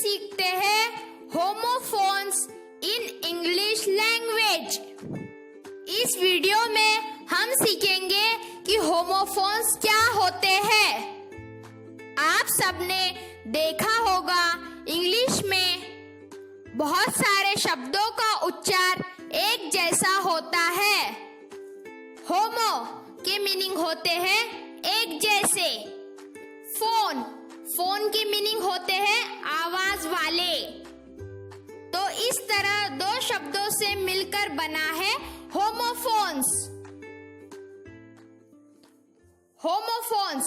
सीखते हैं homophones in English language. इस वीडियो में हम सीखेंगे कि होमोफोन्स क्या होते हैं। आप सबने देखा होगा इंग्लिश में बहुत सारे शब्दों का उच्चार एक जैसा होता है। होमो के मीनिंग होते हैं एक जैसे। फोन की मीनिंग होते हैं आवाज वाले। तो इस तरह दो शब्दों से मिलकर बना है होमोफोन्स। होमोफोन्स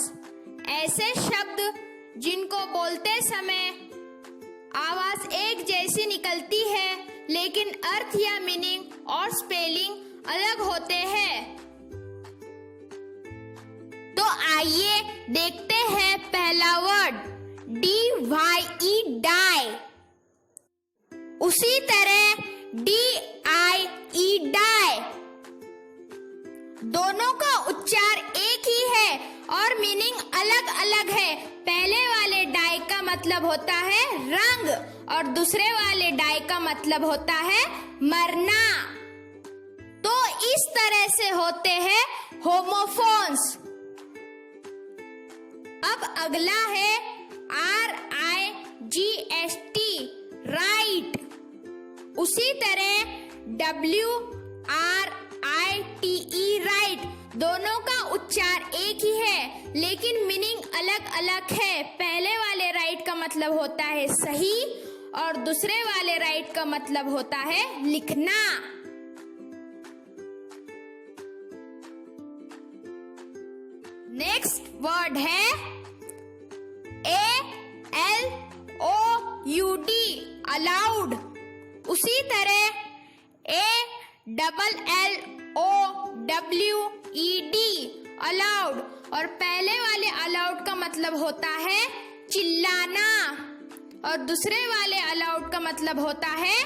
ऐसे शब्द जिनको बोलते समय आवाज एक जैसी निकलती है, लेकिन अर्थ या मीनिंग और स्पेलिंग अलग होते हैं। तो आइए देखते हैं पहला वर्ड DYE डाई। उसी तरह DIE डाई। दोनों का उच्चार एक ही है और मीनिंग अलग अलग है। पहले वाले डाई का मतलब होता है रंग और दूसरे वाले डाई का मतलब होता है मरना। तो इस तरह से होते हैं होमोफोन्स। अब अगला है RIGHT राइट। उसी तरह WRITE राइट। दोनों का उच्चार एक ही है, लेकिन मीनिंग अलग अलग है। पहले वाले राइट का मतलब होता है सही और दूसरे वाले राइट का मतलब होता है लिखना। नेक्स्ट वर्ड है ALOUD अलाउड। उसी तरह ALLOWED अलाउड। और पहले वाले अलाउड का मतलब होता है चिल्लाना और दूसरे वाले अलाउड का मतलब होता है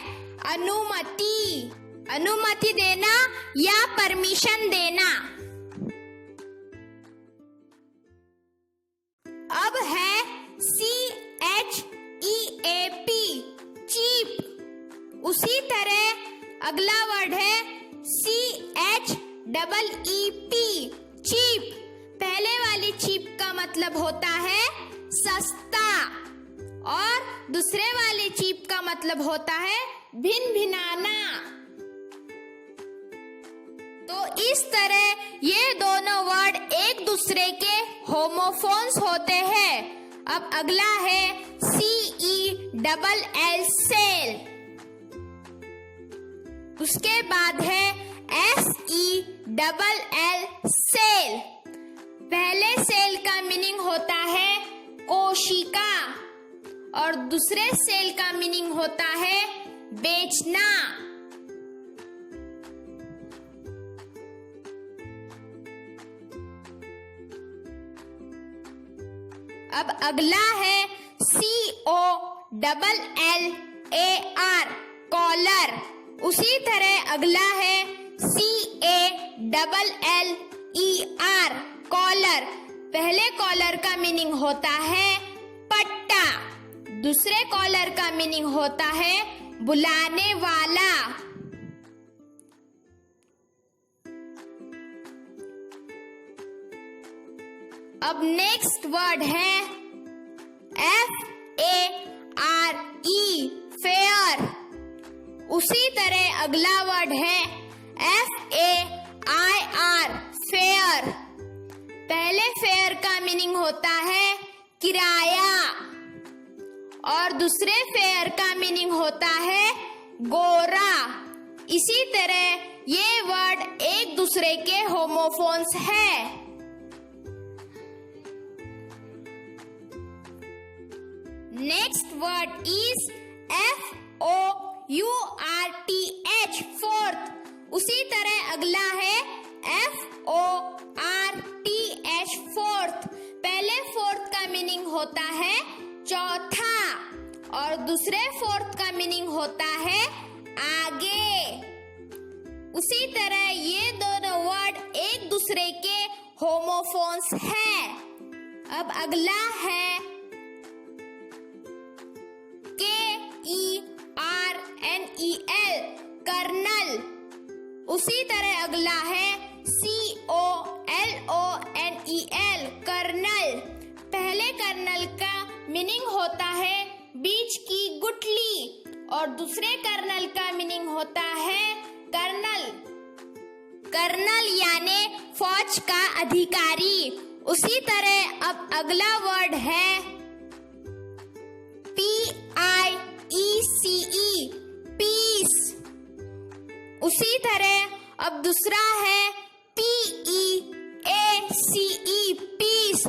अनुमति देना या परमिशन देना। अब है CHEAP चीप। उसी तरह अगला वर्ड है CHEEP चीप। पहले वाली चीप का मतलब होता है सस्ता और दूसरे वाले चीप का मतलब होता है भिन्न भिनाना। तो इस तरह ये दोनों वर्ड एक दूसरे के होमोफोन्स होते हैं। अब अगला है CELL सेल। उसके बाद है SELL सेल। पहले सेल का मीनिंग होता है कोशिका और दूसरे सेल का मीनिंग होता है बेचना। अब अगला है COLLAR कॉलर। उसी तरह अगला है CALLER कॉलर। पहले कॉलर का मीनिंग होता है पट्टा, दूसरे कॉलर का मीनिंग होता है बुलाने वाला। अब नेक्स्ट वर्ड है FARE फेयर। उसी तरह अगला वर्ड है FAIR फेयर। पहले फेयर का मीनिंग होता है किराया और दूसरे फेयर का मीनिंग होता है गोरा। इसी तरह ये वर्ड एक दूसरे के होमोफोन्स है। Next word is FOURTH fourth. उसी तरह अगला है FORTH फोर्थ। पहले फोर्थ का मीनिंग होता है चौथा और दूसरे फोर्थ का मीनिंग होता है आगे। उसी तरह ये दोनों वर्ड एक दूसरे के होमोफोन्स है। अब अगला है K उसी तरह अगला है COLONEL, कर्नल। पहले कर्नल का मीनिंग होता है बीच की गुठली और दूसरे कर्नल का मीनिंग होता है कर्नल। कर्नल यानी फौज का अधिकारी। उसी तरह अब अगला वर्ड है PIECE, पीस। उसी तरह अब दूसरा है PEACE, पीस।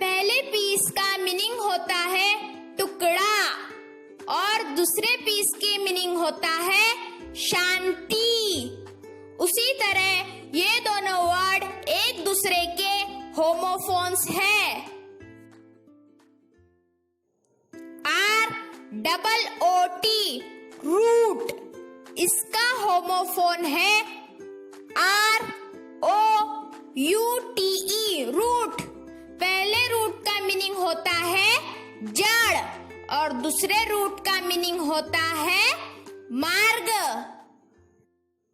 पहले पीस का मीनिंग होता है टुकड़ा और दूसरे पीस की मीनिंग होता है शांति। उसी तरह ये दोनों वर्ड एक दूसरे के होमोफोन्स है। ROOT, root. इसका होमोफोन है ROUTE, रूट। पहले रूट का मीनिंग होता है जड़ और दूसरे रूट का मीनिंग होता है मार्ग।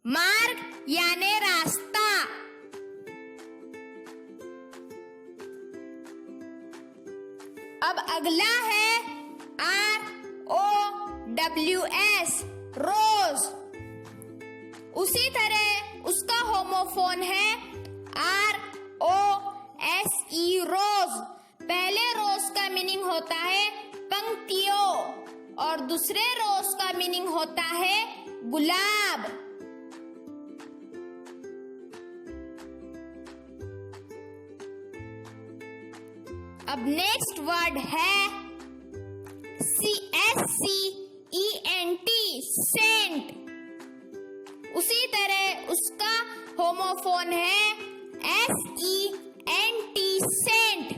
मार्ग यानी रास्ता। अब अगला है ROWS, रोज। उसी तरह उसका होमोफोन है ROSE, रोज। पहले रोज का मीनिंग होता है पंक्तियों और दूसरे रोज का मीनिंग होता है गुलाब। अब नेक्स्ट वर्ड है CSCENT, सेंट। उसी तरह उसका होमोफोन है SENT, सेंट।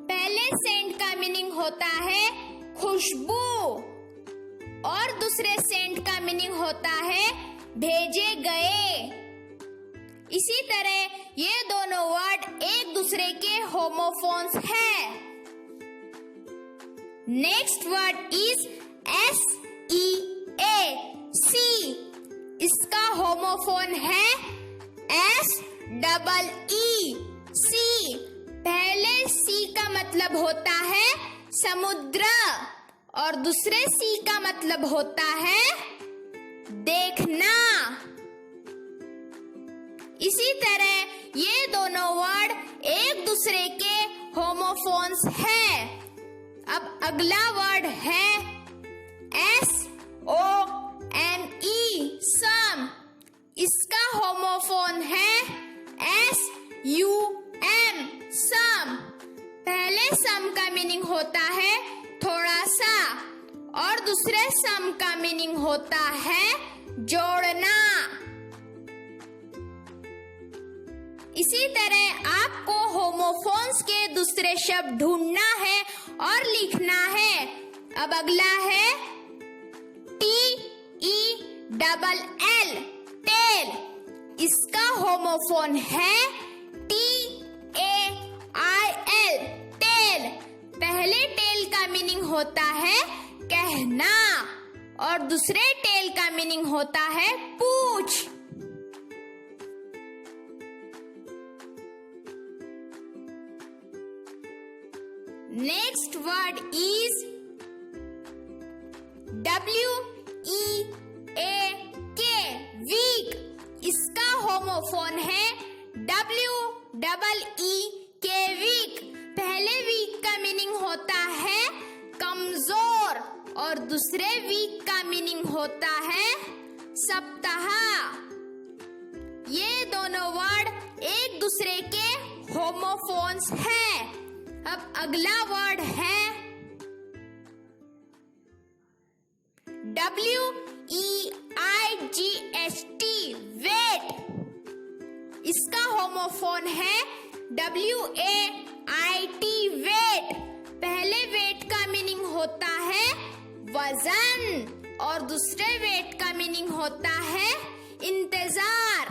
पहले सेंट का मीनिंग होता है खुशबू और दूसरे सेंट का मीनिंग होता है भेजे गए। इसी तरह ये दोनों वर्ड एक दूसरे के होमोफोन्स है। नेक्स्ट वर्ड इज SEAC, इसका होमोफोन है SEEC। पहले सी का मतलब होता है समुद्र और दूसरे सी का मतलब होता है देखना। इसी तरह ये दोनों वर्ड एक दूसरे के होमोफोन्स है। अब अगला वर्ड है SOME, सम। इसका होमोफोन है SUM, सम। पहले सम का मीनिंग होता है थोड़ा सा और दूसरे सम का मीनिंग होता है जोड़ना। इसी तरह आपको होमोफोन्स के दूसरे शब्द ढूंढना है और लिखना है। अब अगला है TELL, टेल। इसका होमोफोन है TAIL, टेल। पहले टेल का मीनिंग होता है कहना और दूसरे टेल का मीनिंग होता है पूछ। Next word is WEAK, weak। इसका होमोफोन है WEEK, वीक। पहले वीक का मीनिंग होता है कमजोर और दूसरे वीक का मीनिंग होता है सप्ताह। ये दोनों वर्ड एक दूसरे के होमोफोन्स हैं। अब अगला वर्ड है WEIGHT, वेट। इसका होमोफोन है WAIT, वेट। पहले वेट का मीनिंग होता है वजन और दूसरे वेट का मीनिंग होता है इंतजार।